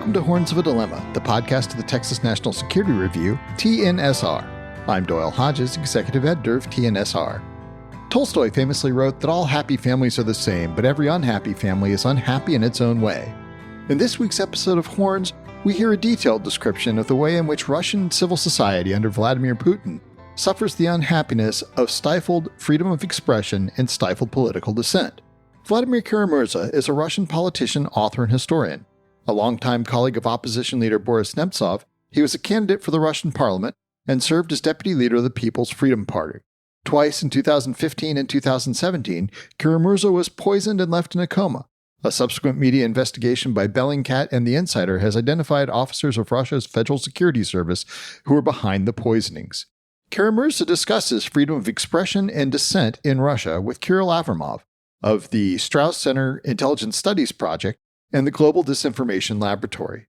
Welcome to Horns of a Dilemma, the podcast of the Texas National Security Review, TNSR. I'm Doyle Hodges, executive editor of TNSR. Tolstoy famously wrote that all happy families are the same, but every unhappy family is unhappy in its own way. In this week's episode of Horns, we hear a detailed description of the way in which Russian civil society under Vladimir Putin suffers the unhappiness of stifled freedom of expression and stifled political dissent. Vladimir Kara-Murza is a Russian politician, author, and historian. A longtime colleague of opposition leader Boris Nemtsov, he was a candidate for the Russian parliament and served as deputy leader of the People's Freedom Party. Twice in 2015 and 2017, Kara-Murza was poisoned and left in a coma. A subsequent media investigation by Bellingcat and The Insider has identified officers of Russia's Federal Security Service who were behind the poisonings. Kara-Murza discusses freedom of expression and dissent in Russia with Kirill Avramov of the Strauss Center Intelligence Studies Project and the Global Disinformation Laboratory.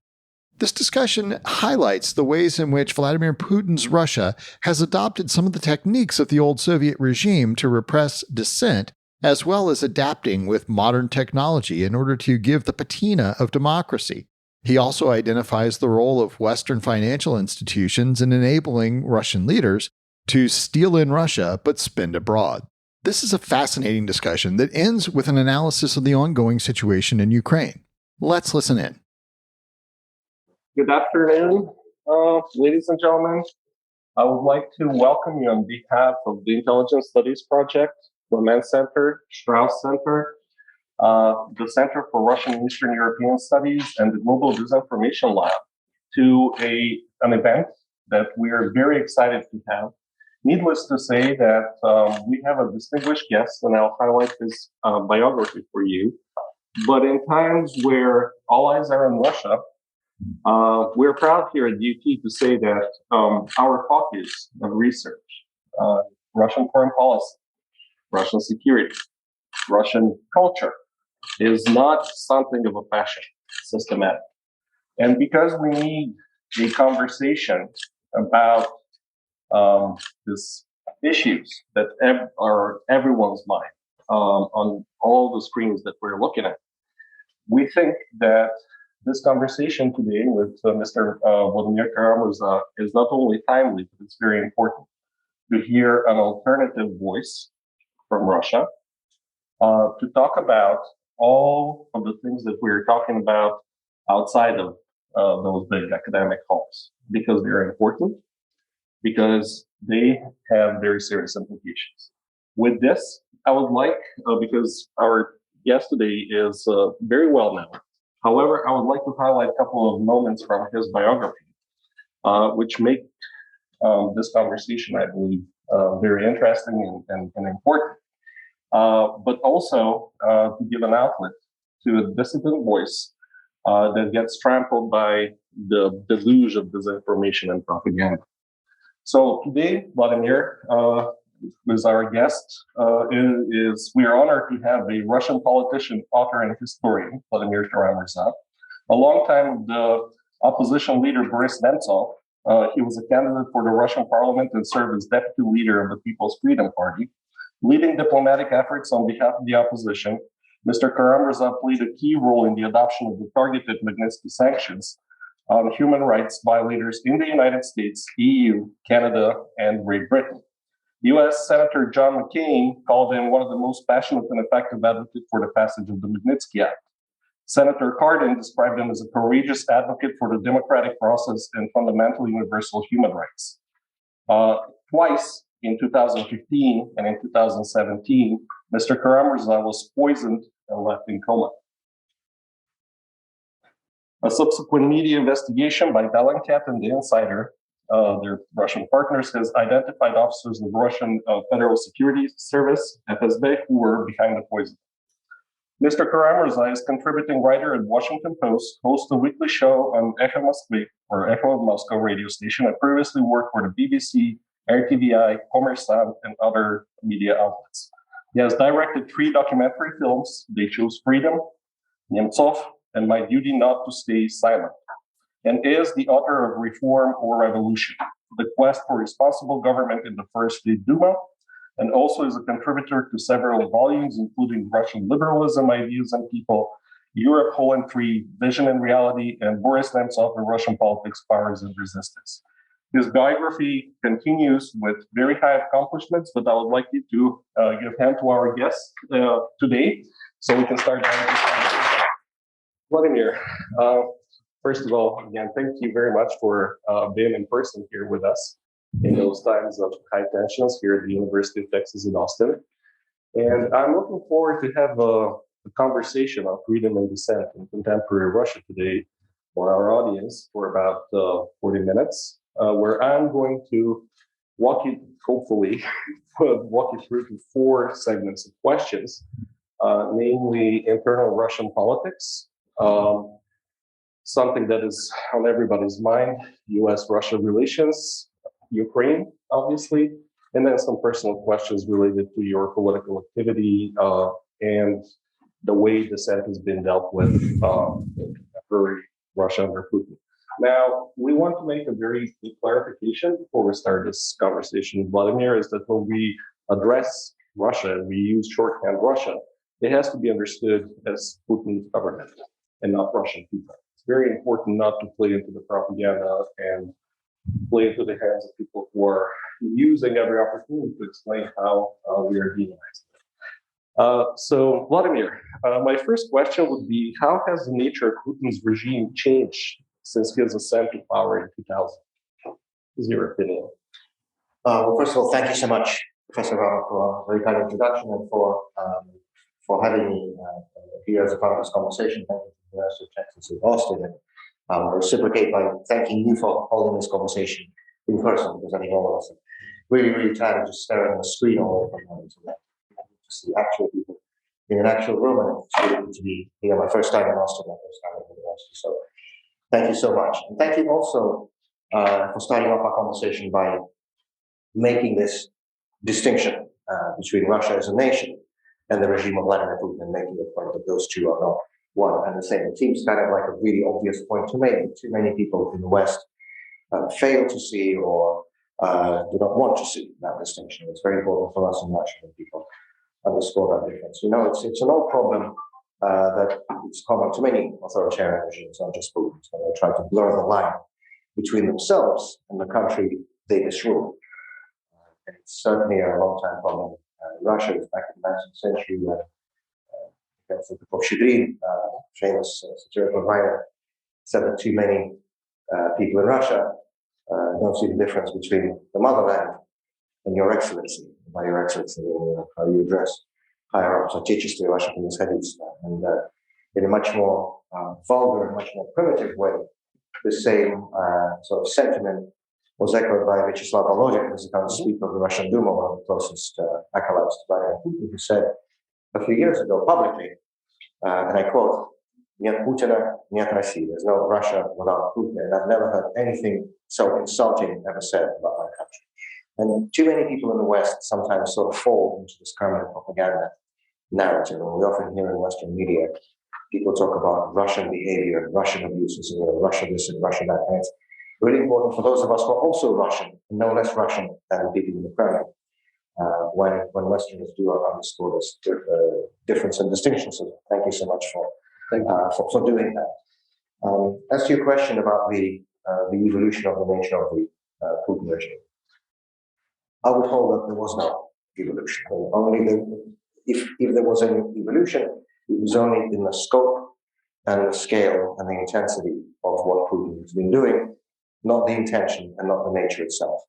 This discussion highlights the ways in which Vladimir Putin's Russia has adopted some of the techniques of the old Soviet regime to repress dissent, as well as adapting with modern technology in order to give the patina of democracy. He also identifies the role of Western financial institutions in enabling Russian leaders to steal in Russia but spend abroad. This is a fascinating discussion that ends with an analysis of the ongoing situation in Ukraine. Let's listen in. Good afternoon, ladies and gentlemen. I would like to welcome you on behalf of the Intelligence Studies Project, Clement Center, Strauss Center, the Center for Russian and Eastern European Studies, and the Global Disinformation Lab to an event that we are very excited to have. Needless to say that we have a distinguished guest, and I'll highlight his biography for you. But in times where all eyes are on Russia, we're proud here at UT to say that our focus of research, Russian foreign policy, Russian security, Russian culture, is not something of a fashion, systematic. And because we need a conversation about these issues that are everyone's mind on all the screens that we're looking at, we think that this conversation today with Mr. Vladimir Kara-Murza is not only timely, but it's very important to hear an alternative voice from Russia to talk about all of the things that we're talking about outside of those big academic halls, because they're important, because they have very serious implications. With this, I would like, because our guest today is very well known. However, I would like to highlight a couple of moments from his biography, which make this conversation, I believe, very interesting and important. But also to give an outlet to a dissident voice that gets trampled by the deluge of disinformation and propaganda. So today, Vladimir is our guest. We are honored to have a Russian politician, author, and historian, Vladimir Kara-Murza. A longtime the opposition leader, Boris Nemtsov. He was a candidate for the Russian parliament and served as deputy leader of the People's Freedom Party. Leading diplomatic efforts on behalf of the opposition, Mr. Kara-Murza played a key role in the adoption of the targeted Magnitsky sanctions on human rights violators in the United States, EU, Canada, and Great Britain. U.S. Senator John McCain called him one of the most passionate and effective advocates for the passage of the Magnitsky Act. Senator Cardin described him as a courageous advocate for the democratic process and fundamental universal human rights. Twice, in 2015 and in 2017, Mr. Kara-Murza was poisoned and left in coma. A subsequent media investigation by Bellingcat and The Insider, their Russian partners, has identified officers of Russian Federal Security Service, FSB, who were behind the poison. Mr. Kara-Murza is contributing writer at Washington Post, hosts a weekly show on Echo Moskvy, or Echo of Moscow radio station, and previously worked for the BBC, RTVI, Kommersant, and other media outlets. He has directed 3 documentary films: They Chose Freedom, Nemtsov, and My Duty Not to Stay Silent, and is the author of Reform or Revolution, The Quest for Responsible Government in the First State Duma, and also is a contributor to several volumes, including Russian Liberalism, Ideas and People, Europe, Poland 3, Vision and Reality, and Boris Nemtsov in Russian Politics, Powers and Resistance. His biography continues with very high accomplishments, but I would like you to give hand to our guest today so we can start. Vladimir, first of all, again, thank you very much for being in person here with us in those times of high tensions here at the University of Texas in Austin. And I'm looking forward to have a conversation on freedom and dissent in contemporary Russia today for our audience for about 40 minutes, where I'm going to walk you, hopefully, walk you through to 4 segments of questions, namely internal Russian politics, something that is on everybody's mind, U.S.-Russia relations, Ukraine, obviously, and then some personal questions related to your political activity and the way dissent has been dealt with in contemporary Russia under Putin. Now, we want to make a very quick clarification before we start this conversation, Vladimir, is that when we address Russia and we use shorthand Russia, it has to be understood as Putin's government and not Russian people. It's very important not to play into the propaganda and play into the hands of people who are using every opportunity to explain how we are demonized. So, Vladimir, my first question would be, how has the nature of Putin's regime changed since his ascent to power in 2000? What is your opinion? Well, first of all, thank you so much, Professor Rao, for a very kind introduction and for having me here as a part of this conversation. Thank you to the University of Texas in Austin. And I'll reciprocate by thanking you for holding this conversation in person, because I think all of us are really, really tired of just staring at the screen all the time. To see actual people in an actual room, and it's really good to be here. My first time in Austin, my first time at the university. So thank you so much. And thank you also for starting off our conversation by making this distinction between Russia as a nation and the regime of Vladimir Putin, and making the point that those two are not one and the same. It seems kind of like a really obvious point to make, but too many people in the West fail to see or do not want to see that distinction. It's very important for us in Russia that people underscore that difference. You know, it's an old problem that it's common to many authoritarian regimes, not just Putin. So they try to blur the line between themselves and the country they misrule. And it's certainly a long-time problem in Russia. It's back in the 19th century when famous satirical writer, said that too many people in Russia don't see the difference between the motherland and your excellency. By your excellency, how you address higher ups or teachers to Russia from this hadith. And in a much more vulgar and much more primitive way, the same sort of sentiment was echoed by Vyacheslav Volodin, who was the current Speaker of the Russian Duma, one of the closest acolytes to Vladimir Putin, who said a few years ago publicly, and I quote, "Нет Putina, нет России." There's no Russia without Putin. And I've never heard anything so insulting ever said about my country. And too many people in the West sometimes sort of fall into this Kremlin propaganda narrative. And we often hear in Western media, people talk about Russian behavior, Russian abuses, Russia this and Russia that. And it's really important for those of us who are also Russian, and no less Russian than the people in the Kremlin, when Westerners do underscore this difference and distinction. So thank you so much for doing that. As to your question about the evolution of the nature of the Putin regime, I would hold that there was no evolution. If there was an evolution, it was only in the scope and the scale and the intensity of what Putin has been doing, not the intention and not the nature itself.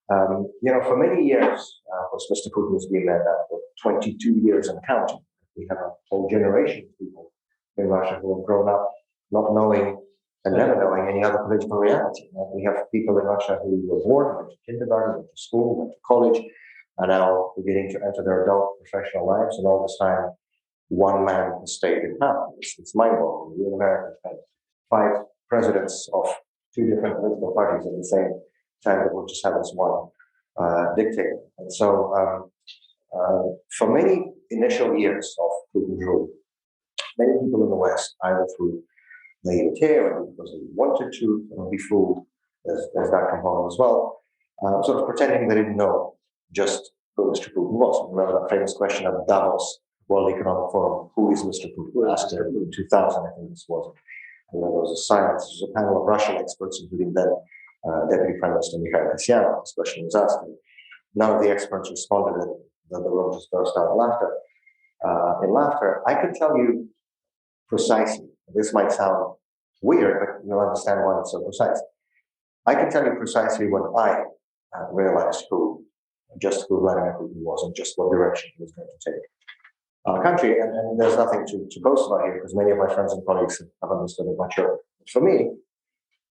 For many years, Mr. Putin has been there now for 22 years and counting. We have a whole generation of people in Russia who have grown up not knowing and never knowing any other political reality. We have people in Russia who were born, went to kindergarten, went to school, went to college, are now beginning to enter their adult professional lives, and all this time, one man has stayed in power. It's mind-boggling. We in America had 5 presidents of 2 different political parties at the same time that we'll just have this one dictator. And so, for many initial years of Putin's rule, many people in the West, either through naivete or because they wanted to be fooled, as that component as well, sort of pretending they didn't know just who Mr. Putin was. Remember that famous question of Davos World Economic Forum, who is Mr. Putin? Asked him in 2000, I think this was. And there was a silence. There was a panel of Russian experts, including then Deputy Prime Minister Mikhail Kasyanov. This question was asked. And none of the experts responded, and the room just burst out in laughter. I could tell you precisely, this might sound weird, but you'll understand why it's so precise. I can tell you precisely when I realized who Vladimir Putin was and just what direction he was going to take our country. And there's nothing to boast about here because many of my friends and colleagues have understood it much earlier. For me,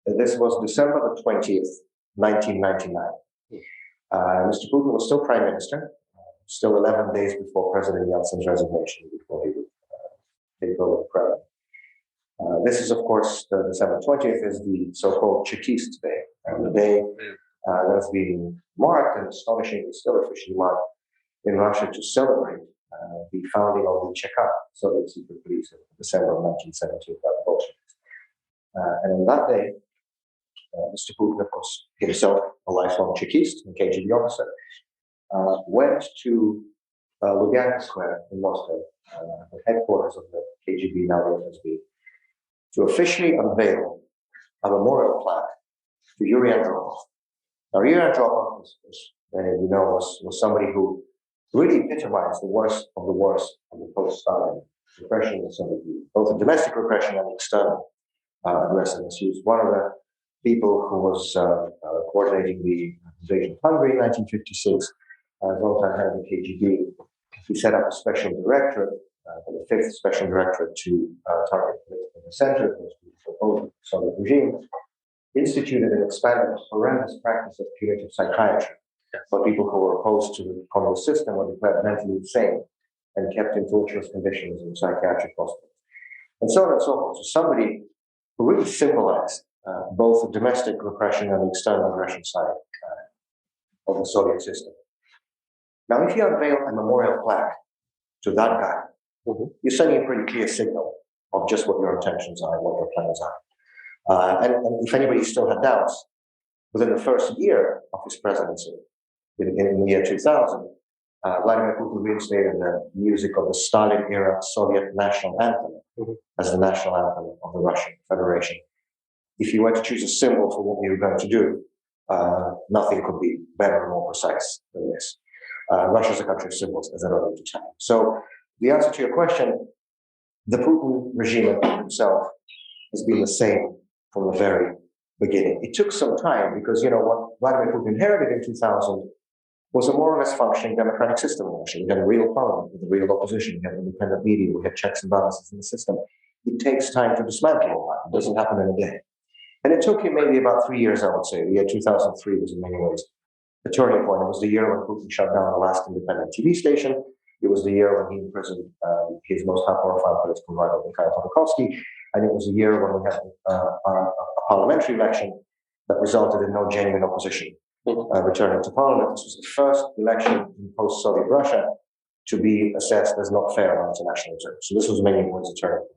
this was December the 20th, 1999. Mr. Putin was still prime minister, still 11 days before President Yeltsin's resignation, before he would take over the Kremlin. This is, of course, the December 20th is the so-called Chekist Day, the day that has been marked and astonishingly still officially marked in Russia to celebrate the founding of the Cheka, Soviet secret police, in December of 1917 by the Bolsheviks. And on that day, Mr. Putin, of course, himself a lifelong Chekist and KGB officer, went to Lubyanka Square in Moscow, the headquarters of the KGB, now the FSB, to officially unveil a memorial plaque to Yuri Andropov. Now, Yuri Andropov, as many of you know, was somebody who really epitomized the worst of the post-Stalin repression in the Soviet Union, both the domestic repression and the external aggressiveness. He was one of the people who was coordinating the invasion of Hungary in 1956, as long-time head of the KGB. He set up a special directorate, the fifth special directorate to target political dissenters, those who opposed the Soviet regime, instituted and expanded a horrendous practice of punitive psychiatry for people who were opposed to the communist system or declared mentally insane and kept in torturous conditions in psychiatric hospitals, and so on and so forth. So somebody who really symbolized both the domestic repression and the external aggression side of the Soviet system. Now, if you unveil a memorial plaque to that guy, you're sending a pretty clear signal of just what your intentions are and what your plans are. And if anybody still had doubts, within the first year of his presidency, in the year 2000, Vladimir Putin reinstated the music of the Stalin-era Soviet national anthem as the national anthem of the Russian Federation. If you were to choose a symbol for what you were going to do, nothing could be better or more precise than this. Russia is a country of symbols, as I don't need to tell you. So the answer to your question, the Putin regime himself has been the same from the very beginning. It took some time because, what Vladimir Putin inherited in 2000 was a more or less functioning democratic system in Russia. We had a real parliament with a real opposition. We had an independent media. We had checks and balances in the system. It takes time to dismantle all that. It doesn't happen in a day. And it took him maybe about 3 years, I would say. The year 2003 was in many ways a turning point. It was the year when Putin shut down the last independent TV station. It was the year when he imprisoned his most high-profile political rival, Mikhail Khodorkovsky. And it was the year when we had a parliamentary election that resulted in no genuine opposition returning to parliament. This was the first election in post-Soviet Russia to be assessed as not fair on international terms. So this was in many ways a turning point.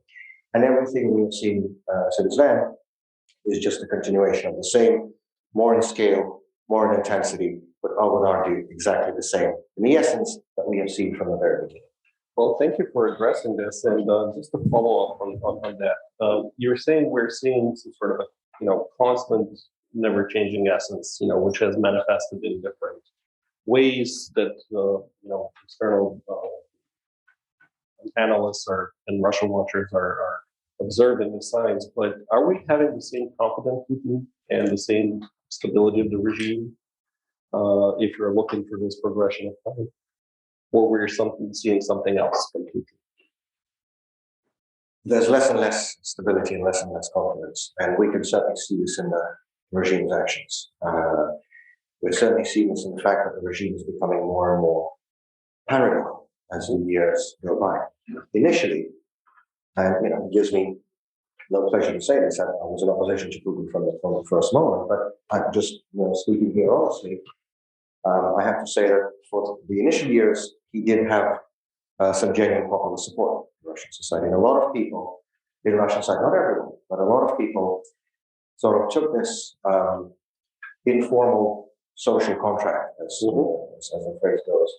And everything we've seen since then is just a continuation of the same, more in scale, more in intensity, but I would argue exactly the same in the essence that we have seen from the very beginning. Well, thank you for addressing this. And just to follow up on that, you were saying we're seeing some sort of a constant, never-changing essence, which has manifested in different ways that external analysts and Russian watchers are observing the signs. But are we having the same confidence and the same stability of the regime if you're looking for this progression of time? Or we're seeing something else completely? There's less and less stability and less confidence. And we can certainly see this in the regime's actions. We're certainly seeing this in the fact that the regime is becoming more and more paranoid as the years go by. Initially, and it gives me no pleasure to say this, I was in opposition to Putin from the first moment, but I'm just speaking here honestly. I have to say that for the initial years, he did have some genuine popular support in Russian society. And a lot of people in Russian society, not everyone, but a lot of people sort of took this informal social contract, as the phrase goes,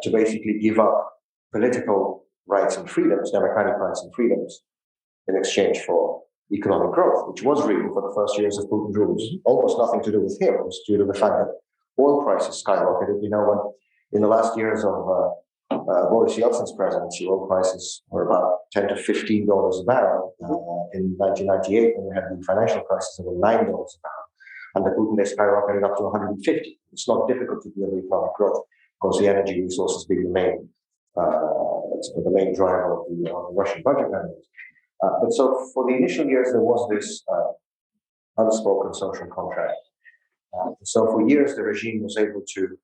to basically give up political rights and freedoms, democratic rights and freedoms, in exchange for economic growth, which was real for the first years of Putin's rule. It was almost nothing to do with him. It was due to the fact that oil prices skyrocketed. When in the last years of Boris Yeltsin's presidency, oil prices were about $10 to $15 a barrel. In 1998, when we had the financial crisis, they were $9 a barrel. Under Putin, they skyrocketed up to 150. It's not difficult to deal with economic growth, because the energy resources being the main driver of the Russian budget revenues. But so for the initial years, there was this unspoken social contract. So for years, the regime was able to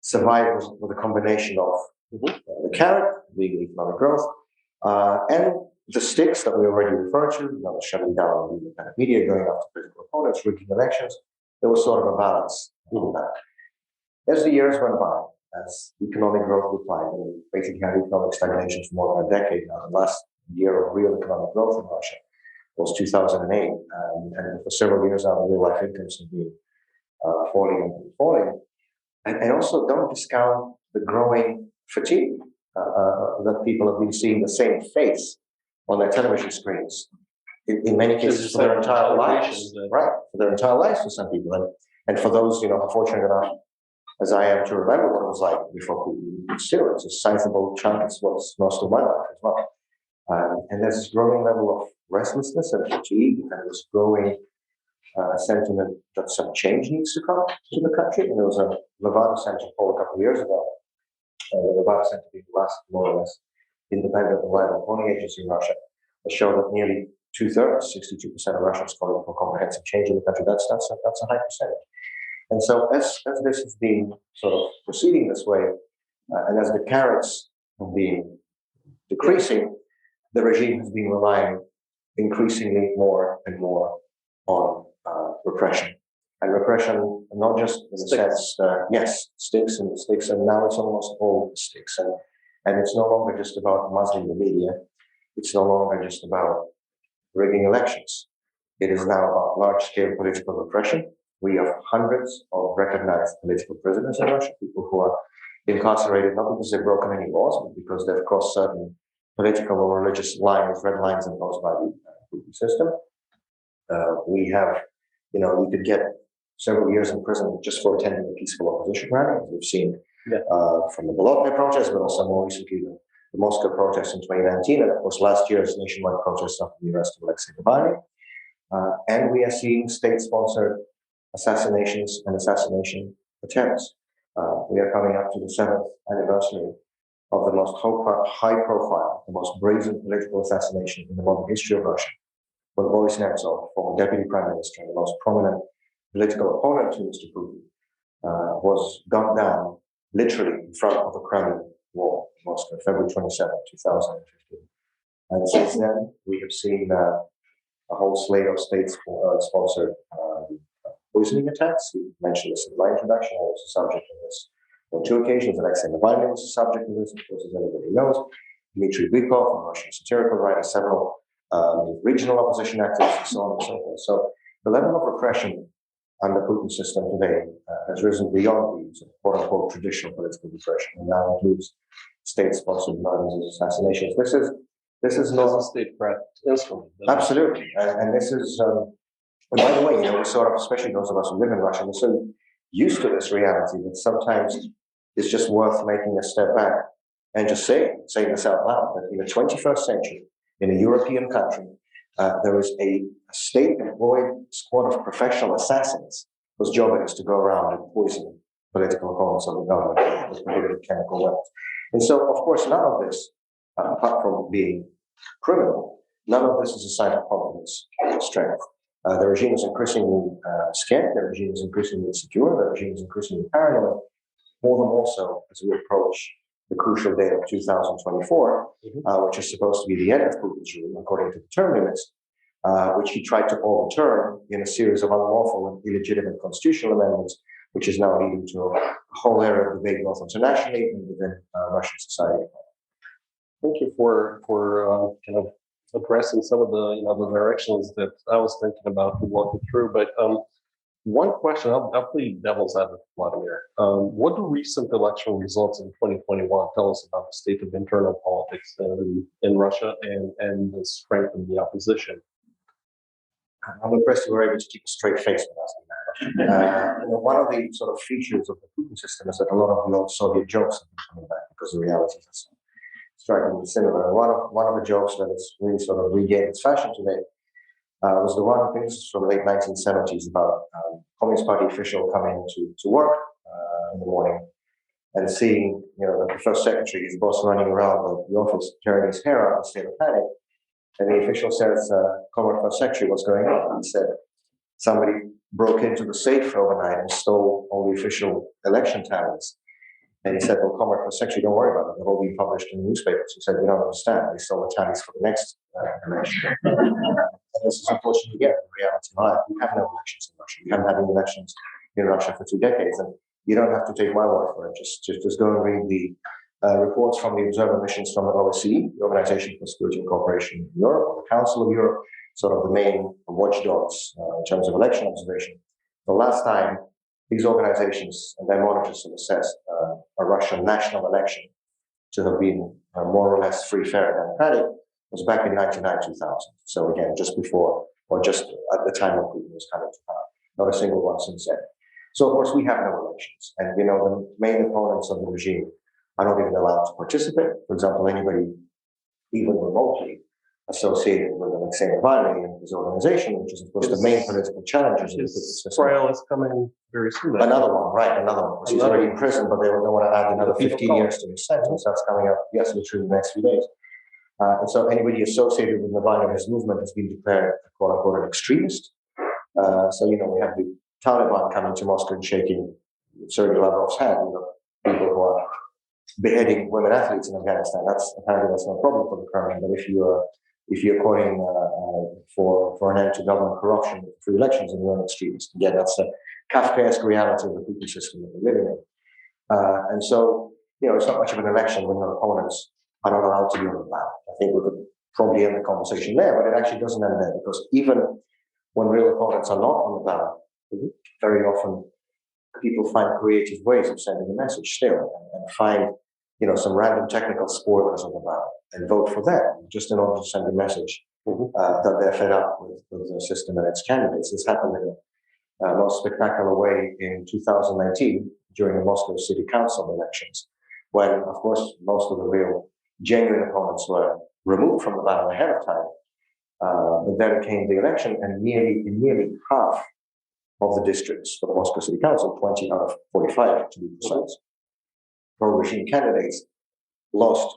survive with a combination of the carrot, being economic growth, and the sticks that we already referred to, shutting down the independent media, going after political opponents, rigging elections. There was sort of a balance in that. As the years went by, as economic growth declined, and we basically had economic stagnation for more than a decade now. The last year of real economic growth in Russia was 2008, and for several years now, real life incomes have been falling. And also, don't discount the growing fatigue that people have been seeing the same face on their television screens, in many cases for their entire lives. Right, for their entire lives for some people. And for those, unfortunate enough, as I am, to remember what it was like before Putin, still, it's a sizable chunk. It's what's most of my life as well. And there's this growing level of restlessness and fatigue, and this growing sentiment that some change needs to come to the country. And there was a Levada Center poll a couple of years ago. The Levada Center being the last, more or less, independent reliable polling agency in Russia, that showed that nearly 2/3, 62% of Russians calling for comprehensive change in the country. That's a high percentage. And so as this has been sort of proceeding this way, and as the carrots have been decreasing, the regime has been relying increasingly more and more on repression. And repression, not just in the sense that, yes, sticks, and now it's almost all sticks. And it's no longer just about muzzling the media. It's no longer just about rigging elections. It is now about large-scale political repression. We have hundreds of recognized political prisoners in Russia, people who are incarcerated not because they've broken any laws, but because they've crossed certain political or religious lines, red lines imposed by the Putin system. We have, you could get several years in prison just for attending a peaceful opposition rally. We've seen from the Bolotny protests, but also more recently the Moscow protests in 2019, and of course last year's nationwide protests after the arrest of Alexei Navalny. And we are seeing state-sponsored assassinations and assassination attempts. We are coming up to the 7th anniversary of the most high-profile, the most brazen political assassination in the modern history of Russia, when Boris Nemtsov, former deputy prime minister and the most prominent political opponent to Mr. Putin, was gunned down literally in front of the Kremlin wall in Moscow, February 27, 2015. And since then, we have seen a whole slate of state-sponsored poisoning attacks. You mentioned this in my introduction. I was a subject of this on 2 occasions. Alexei Navalny was a subject of this, of course, as everybody knows. Dmitry Bykov, a Russian satirical writer, several regional opposition activists, and so on and so forth. So the level of repression under Putin's system today has risen beyond the quote-unquote traditional political repression, and now includes state-sponsored murders and assassinations. This is not a state-threat instrument. Absolutely, and this is. And by the way, we sort of, especially those of us who live in Russia, we're so used to this reality that sometimes it's just worth making a step back and just saying this out loud, that in the 21st century, in a European country, there is a state-employed squad of professional assassins whose job it is to go around and poison political opponents of the government with prohibited chemical weapons. And so, of course, none of this, apart from being criminal, none of this is a sign of confidence or strength. The regime is increasingly scared, the regime is increasingly insecure, the regime is increasingly paranoid, more and more so as we approach the crucial date of 2024, which is supposed to be the end of Putin's rule, according to the term limits, which he tried to overturn in a series of unlawful and illegitimate constitutional amendments, which is now leading to a whole era of debate both internationally and within Russian society. Thank you for kind of addressing some of the the directions that I was thinking about and walking through. But One question, I'll play devil's advocate, Vladimir. What do recent election results in 2021 tell us about the state of internal politics in Russia and the strength of the opposition? I'm impressed you were able to keep a straight face with asking that. One of the sort of features of the Putin system is that a lot of the old Soviet jokes have been coming back because the realities are so strikingly similar. And one of the jokes that has really sort of regained its fashion today was the one, I think this is from the late 1970s, about Communist Party official coming to work in the morning and seeing, the first secretary, his boss, running around the office, tearing his hair out in a state of panic. And the official says, Comrade First Secretary, what's going on? And he said, somebody broke into the safe overnight and stole all the official election tallies. And he said, well, Comrade First Secretary, don't worry about it. They've all been published in the newspapers. He said, you don't understand. They stole the tallies for the next election. And this is unfortunately, the reality of life. We have no elections in Russia. We haven't had any elections in Russia for 2 decades. And you don't have to take my word for it. Just go and read the reports from the observer missions from the OSCE, the Organization for Security and Cooperation in Europe, or the Council of Europe, sort of the main watchdogs in terms of election observation. The last time these organizations and their monitors have assessed a Russian national election to have been more or less free, fair, and democratic was back in 1999-2000. So again, just before, or just at the time when Putin was coming to power. Not a single one since then. So of course we have no elections. And the main opponents of the regime are not even allowed to participate. For example, anybody even remotely associated with Alexei Navalny and his organization, which is of course the main political challenges. His trial is coming very soon. Another one. He's already in prison, but they don't want to add another 15 years to his sentence. That's coming up, yes, literally the next few days. And so anybody associated with Navalny and his movement has been declared, quote unquote, an extremist. So, we have the Taliban coming to Moscow and shaking Sergei Lavrov's hand, people who are beheading women athletes in Afghanistan. Apparently that's no problem for the Kremlin. But if you're calling for an end to government corruption, free elections, and you're an extremist, again, that's the Kafkaesque reality of the Putin system that we're living in. And so, it's not much of an election when your opponents are not allowed to be on the ballot. I think we could probably end the conversation there, but it actually doesn't end there, because even when real opponents are not on the ballot, very often people find creative ways of sending a message still, and find some random technical spoilers on the ballot and vote for them just in order to send a message that they're fed up with the system and its candidates. This happened in a most spectacular way in 2019 during the Moscow City Council elections, when, of course, most of the real genuine opponents were removed from the ballot ahead of time. But then came the election, and nearly half of the districts for the Moscow City Council, 20 out of 45 to be precise, pro-regime candidates lost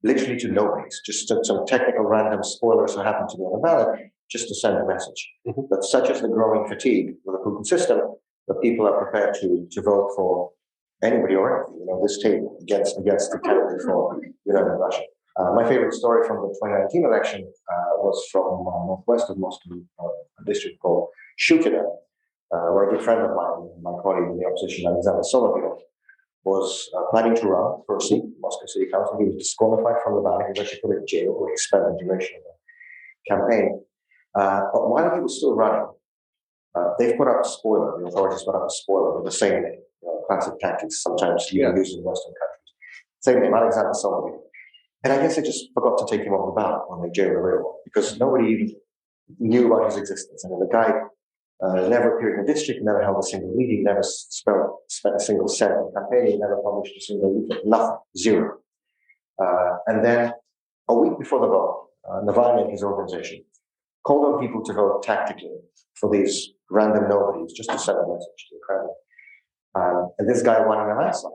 literally to nobody's, just some technical random spoilers who happened to be on the ballot, just to send a message. But such is the growing fatigue with the Putin system that people are prepared to vote for anybody or anything, this table against the candidate for Russia. My favorite story from the 2019 election was from northwest of Moscow, a district called Shukina, where a good friend of mine, my colleague in the opposition, Alexander Soloviev, was planning to run for a seat in Moscow City Council. He was disqualified from the ballot. He was actually put in jail or expelled the duration of the campaign. But while he was still running, they've put up a spoiler. The authorities put up a spoiler with the same name. Classic tactics sometimes used in Western countries. Same name, Alexander Soloviev. And I guess they just forgot to take him off the ballot when they jailed the real one, because nobody even knew about his existence. I mean, the guy never appeared in the district, never held a single meeting, never spent a single cent on campaigning, never published a single leaflet, nothing, zero. And then a week before the vote, Navalny and his organization called on people to vote tactically for these random nobodies, just to send a message to the Kremlin. And this guy won in a landslide.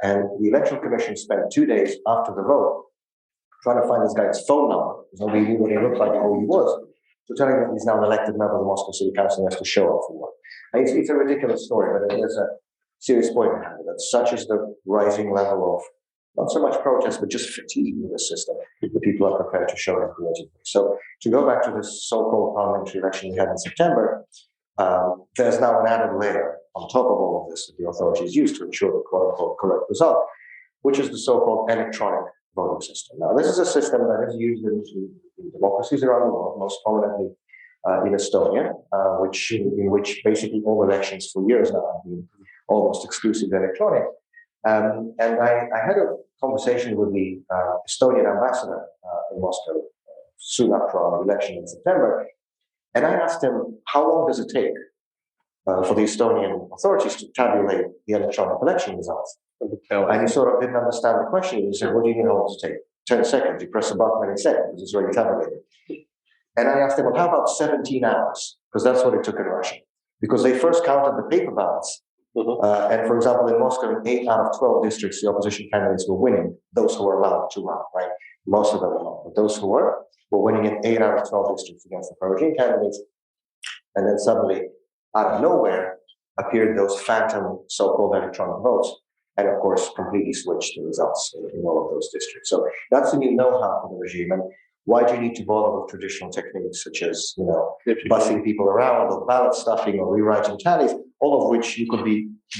And the Electoral Commission spent 2 days after the vote trying to find this guy's phone number, because nobody knew what he looked like or who he was, to tell him that he's now an elected member of the Moscow City Council and has to show up for work. It's a ridiculous story, but there's a serious point behind it. That such is the rising level of not so much protest, but just fatigue with the system that people are prepared to show their creativity. So to go back to this so-called parliamentary election we had in September, there's now an added layer on top of all of this that the authorities use to ensure the quote-unquote correct result, which is the so-called electronic voting system. Now, this is a system that is used in democracies around the world, most prominently in Estonia, in which basically all elections for years now have been almost exclusively electronic. And I had a conversation with the Estonian ambassador in Moscow soon after our election in September, and I asked him, how long does it take for the Estonian authorities to tabulate the electronic election results? And he sort of didn't understand the question. He said, what do you mean how long does it take? 10 seconds. You press a button and it's set because it's already tabulated. And I asked him, well, how about 17 hours? Because that's what it took in Russia. Because they first counted the paper ballots. And for example, in Moscow, in 8 out of 12 districts, the opposition candidates were winning. Those who were allowed to run, right? Most of them were not. But those who were winning in 8 out of 12 districts against the pro-regime candidates. And then suddenly, out of nowhere, appeared those phantom so-called electronic votes. And of course, completely switched the results in all of those districts. So that's a new know-how for the regime. And why do you need to bother with traditional techniques such as, bussing people around or ballot stuffing or rewriting tallies, all of which you could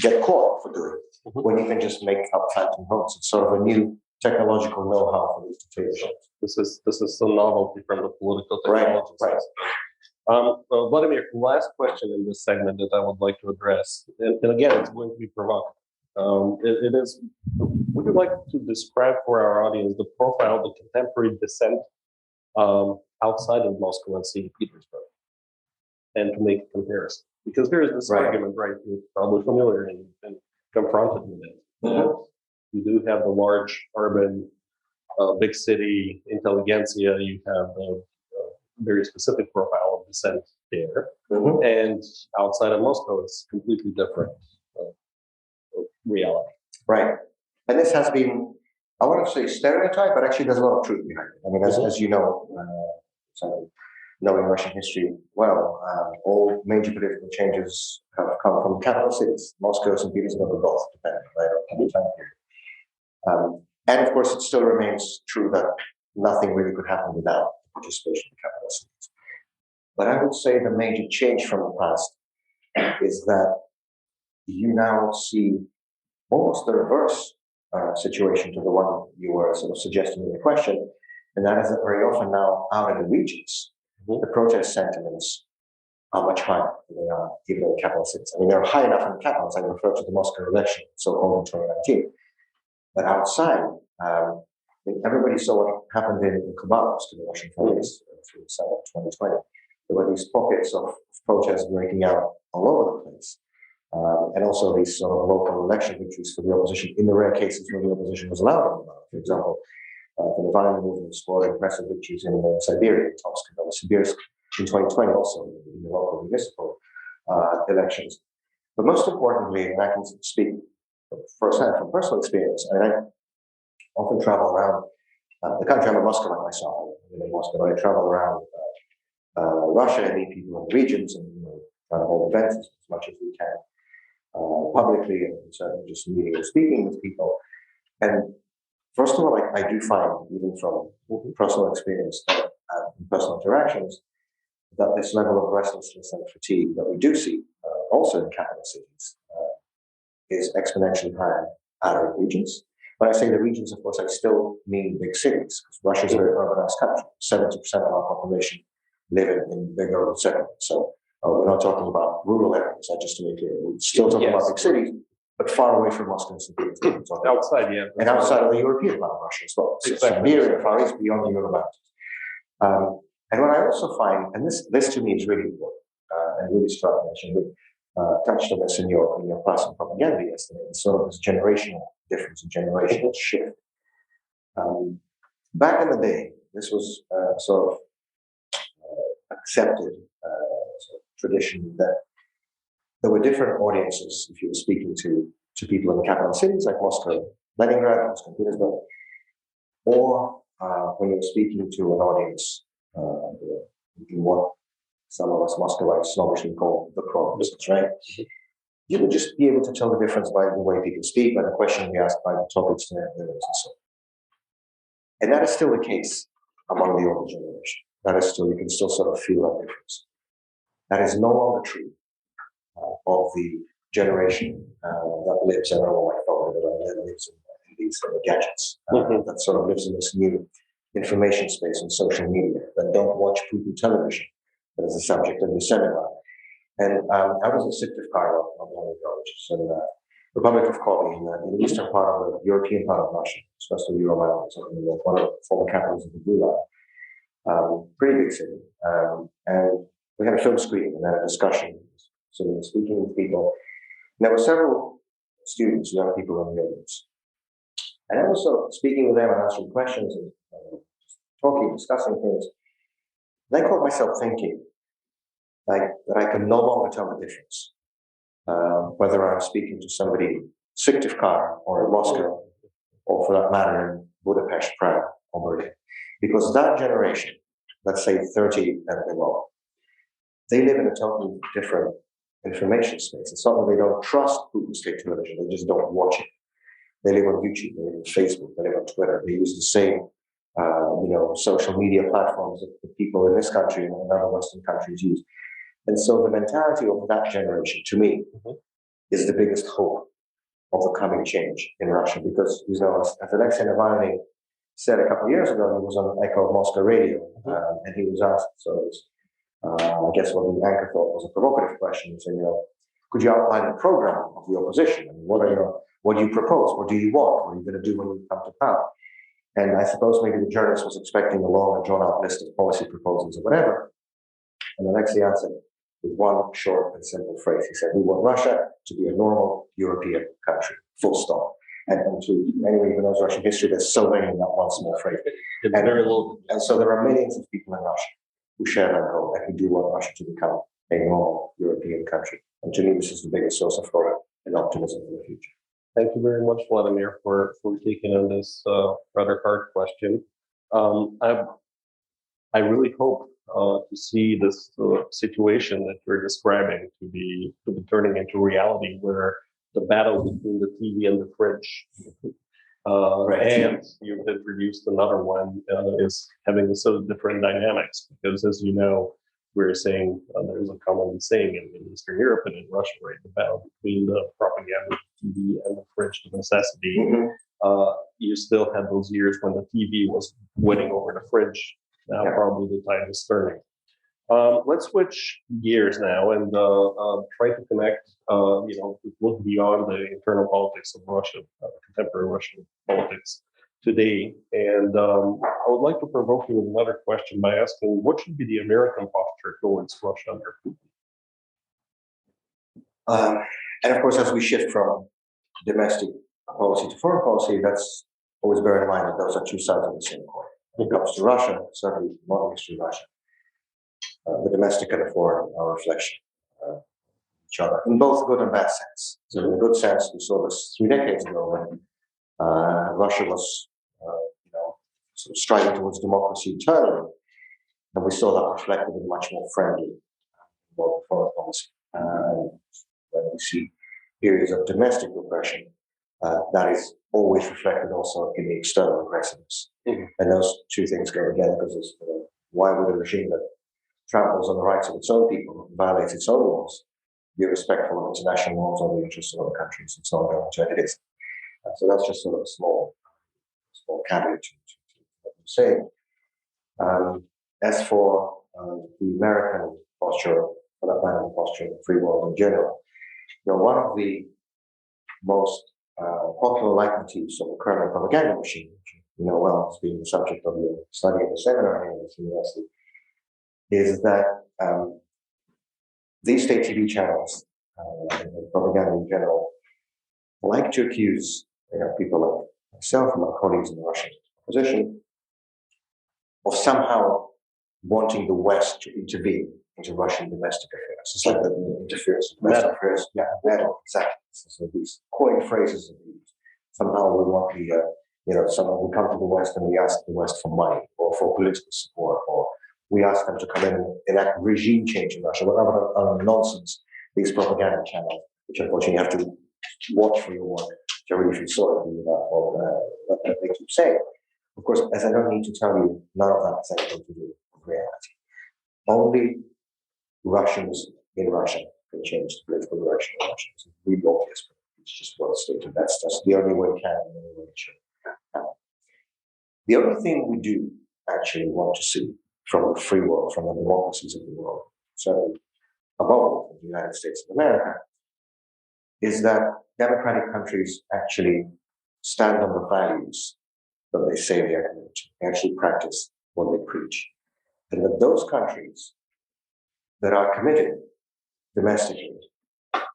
get caught for doing when you can just make up phantom votes? It's sort of a new technological know-how for these dictatorships. This is a novelty from the political technology. Right. Vladimir, last question in this segment that I would like to address, and again, it's going to be provocative. It is. Would you like to describe for our audience the profile of the contemporary dissent outside of Moscow and St. Petersburg, and to make a comparison? Because there is this argument, right? You're probably familiar and confronted with it. You do have the large urban, big city intelligentsia. You have the very specific profile of dissent there, and outside of Moscow, it's completely different reality. Right. And this has been, I want to say stereotype, but actually there's a lot of truth behind it. I mean, as you know, knowing Russian history well, all major political changes have come from capital cities. Moscow, St. Petersburg, are both, depending on the time period. And of course, it still remains true that nothing really could happen without participation in capital cities. But I would say the major change from the past is that you now see almost the reverse situation to the one you were sort of suggesting in the question, and that is that very often now out in the regions, the protest sentiments are much higher than they are even in the capital cities. I mean, they're high enough in the capitals. I refer to the Moscow election, so-called in 2019. But outside, everybody saw what happened in Khabarovsk, in the Russian province, through the summer of 2020. There were these pockets of protests breaking out all over the place. And also these sort of local election victories for the opposition in the rare cases where the opposition was allowed. For example, the Navalny movement scored impressive victories in Siberia, Tomsk and Novosibirsk in 2020 also in the local municipal elections. But most importantly, and I can speak firsthand from personal experience, and I often travel around the country. I'm a Muscovite myself. I live in Moscow, but I travel around Russia and meet people in the regions and try to hold events as much as we can. Publicly and certainly just meeting and speaking with people. And first of all, I do find, even from personal experience and personal interactions, that this level of restlessness and fatigue that we do see also in capital cities is exponentially higher out of regions. When I say the regions, of course, I still mean big cities, because Russia is a very urbanized country. 70% of our population live in big urban settlements. So we're not talking about rural areas, just to make clear. We're still talking about big cities, but far away from Moscow and St. Petersburg. Outside, and outside of the European part of Russia as well. So Siberia, Far East, beyond the Ural Mountains. And what I also find, and this to me is really important, and really struck me, actually, we touched on this in your class on propaganda yesterday, it's sort of this generational difference, a generational shift. Back in the day, this was sort of accepted tradition that there were different audiences if you were speaking to people in the capital cities like Moscow, Leningrad, Moscow, Petersburg, or when you were speaking to an audience in what some of us Muscovites snobbishly call the provinces, right? You would just be able to tell the difference by the way people speak, by the question we ask, by the topics and so on. And that is still the case among the older generation. That is still, you can still sort of feel that difference. That is no longer true of the generation that lives, I don't know my phone, that lives in these gadgets, that sort of lives in this new information space on social media, that don't watch Putin television, as a subject of the seminar. And I was in Syktyvkar not long ago, which is in the Republic of Kobe, in the eastern part of the European part of Russia, especially Euro Mountains, one of the former capitals of the Gulag. Pretty big city. And we had a film screening and then a discussion. So we were speaking with people. And there were several students, young people in the audience. And I was sort of speaking with them and answering questions and talking, discussing things. And I caught myself thinking that I can no longer tell the difference, whether I'm speaking to somebody in Syktyvkar or in Moscow, or for that matter in Budapest, Prague, or Berlin. Because that generation, let's say 30 and below, they live in a totally different information space. It's not that they don't trust Putin state television, they just don't watch it. They live on YouTube, they live on Facebook, they live on Twitter. They use the same, social media platforms that the people in this country and in other Western countries use. And so the mentality of that generation, to me, is the biggest hope of the coming change in Russia. Because, as Alexei Navalny said a couple of years ago, he was on Echo of Moscow radio, and he was asked, I guess what the anchor thought was a provocative question. He said, could you outline the program of the opposition? I mean, what do you propose? What do you want? What are you going to do when you come to power? And I suppose maybe the journalist was expecting a long and drawn-out list of policy proposals or whatever. And Alexei answered with one short and simple phrase. He said, we want Russia to be a normal European country, full stop. And to anyone who knows Russian history, there's so many in that one small phrase. And so there are millions of people in Russia who share that goal and who do want Russia to become a normal European country. And to me, this is the biggest source of hope and optimism for the future. Thank you very much, Vladimir, for taking on this rather hard question. I really hope to see this situation that you're describing to be turning into reality, where the battle between the TV and the fridge, and you've introduced another one, is having a sort of different dynamics. Because, as you know, we're saying there's a common saying in Eastern Europe and in Russia, right? The battle between the propaganda TV and the fridge, the necessity. You still had those years when the TV was winning over the fridge. Now probably the tide is turning. Let's switch gears now and try to connect, look beyond the internal politics of Russia, contemporary Russian politics today. And I would like to provoke you with another question by asking, what should be the American posture towards Russia under Putin? And of course, as we shift from domestic policy to foreign policy, that's always bear in mind that those are two sides of the same coin. When it comes to Russia, certainly modern history of Russia, the domestic and the foreign are a reflection of each other in both good and bad sense. So in the good sense, we saw this 3 decades ago when Russia was sort of striving towards democracy internally, and we saw that reflected in much more friendly foreign policy. When we see periods of domestic repression, that is always reflected also in the external aggressiveness. And those two things go together, because why would a regime that tramples on the rights of its own people, violates its own laws, be respectful of international norms or the interests of other countries and so on, and it is. So that's just sort of a small caveat to what I'm saying. As for the American posture, for that matter, the posture of the free world in general, one of the most popular leitmotifs of the Kremlin propaganda machine, which has been the subject of your study at the seminar here at this university, is that these state TV channels and propaganda in general like to accuse people like myself and my colleagues in the Russian opposition of somehow wanting the West to intervene into Russian domestic affairs. It's like the interference in domestic affairs. Yeah, meddle, exactly. So these coined phrases are used. Somehow we want someone we come to the West and we ask the West for money or for political support, or we ask them to come in and enact regime change in Russia, whatever other nonsense these propaganda channels, which unfortunately you have to watch for your work to really feel sorry for what they keep saying. Of course, as I don't need to tell you, none of that has anything to do with reality. Only Russians in Russia can change the political direction of Russia. It's really obvious, but it's just well stated. That's the only way it can, and the only way it should happen. The only thing we do actually want to see from the free world, from the democracies of the world, certainly above all the United States of America, is that democratic countries actually stand on the values that they say they are committed to. They actually practice what they preach. And that those countries that are committed domestically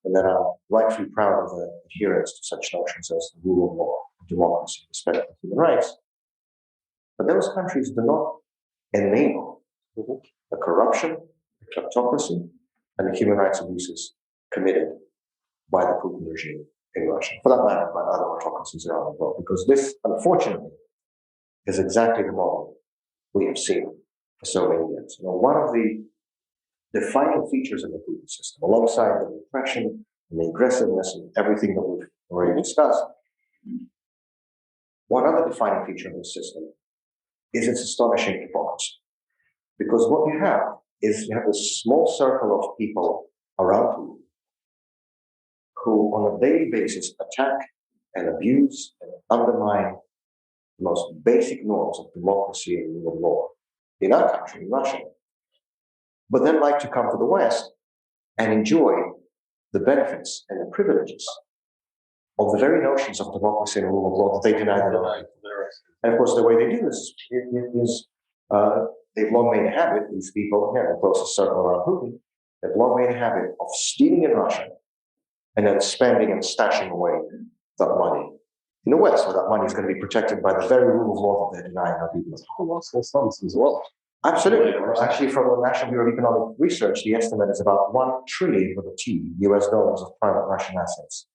and that are rightfully proud of their adherence to such notions as the rule of law, democracy, respect for human rights, but those countries do not enable the corruption, the kleptocracy, and the human rights abuses committed by the Putin regime in Russia, for that matter, by other autocracies around the world, because this, unfortunately, is exactly the model we have seen for so many years. One of the defining features of the Putin system, alongside the repression and the aggressiveness and everything that we've already discussed, one other defining feature of the system is its astonishing hypocrisy. Because what you have is you have this small circle of people around Putin who on a daily basis attack and abuse and undermine the most basic norms of democracy and rule of law in our country, in Russia, but then like to come to the West and enjoy the benefits and the privileges of the very notions of democracy and rule of law that they deny their own. And of course, the way they do this is they've long made a habit, these people, the closest circle around Putin, they've long made a habit of stealing in Russia and then spending and stashing away that money in the West, where that money is going to be protected by the very rule of law that they're denying our people. Colossal sums as well. Absolutely. Actually, from the National Bureau of Economic Research, the estimate is about $1 trillion with a T, US dollars of private Russian assets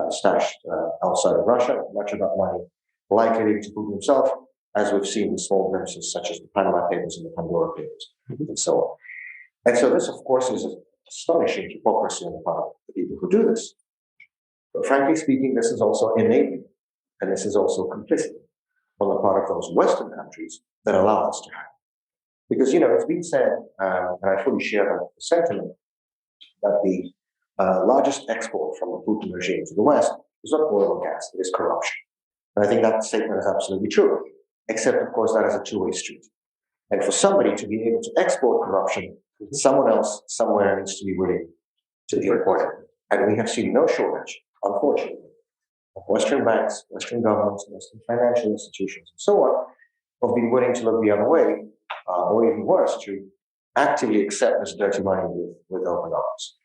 stashed outside of Russia. Much of that money likely linked to Putin himself, as we've seen in small glimpses such as the Panama Papers and the Pandora Papers, and so on. And so this, of course, is an astonishing hypocrisy on the part of the people who do this. But frankly speaking, this is also enabling, and this is also complicit on the part of those Western countries that allow this to happen. Because, it's been said, and I fully share the sentiment, that the largest export from the Putin regime to the West is not oil or gas, it is corruption. And I think that statement is absolutely true, except, of course, that is a two-way street. And for somebody to be able to export corruption, someone else somewhere needs to be willing to import it. And we have seen no shortage, unfortunately, of Western banks, Western governments, Western financial institutions, and so on, of being willing to look the other way, or even worse, to actively accept this dirty money with open arms.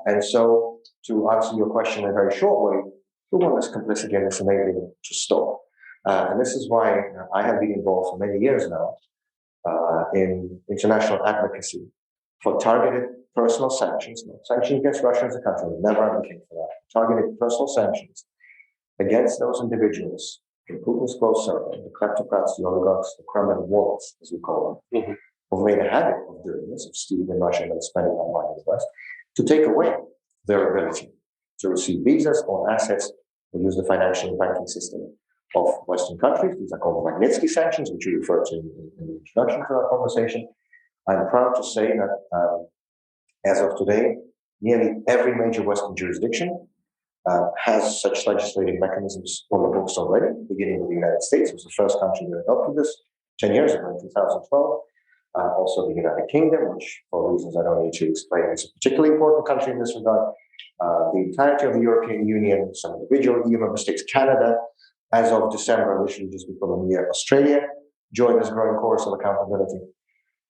And so, to answer your question in a very short way, we want this complicity and this enabling to stop. And this is why I have been involved for many years now in international advocacy for targeted personal sanctions, not sanctions against Russia as a country, we never advocate for that, targeted personal sanctions against those individuals in Putin's close circle, the kleptocrats, the oligarchs, the Kremlin wallets, as we call them, who've made a habit of doing this, of stealing in Russia and spending that money in the West, to take away their ability to receive visas or assets or use the financial and banking system of Western countries. These are called the Magnitsky sanctions, which you referred to in the introduction to our conversation. I'm proud to say that as of today, nearly every major Western jurisdiction has such legislative mechanisms on the books already, beginning with the United States, which was the first country that adopted this 10 years ago in 2012. Also the United Kingdom, which for reasons I don't need to explain is a particularly important country in this regard. The entirety of the European Union, some individual EU member states, Canada, as of December, literally just before the new year, Australia joined this growing chorus of accountability.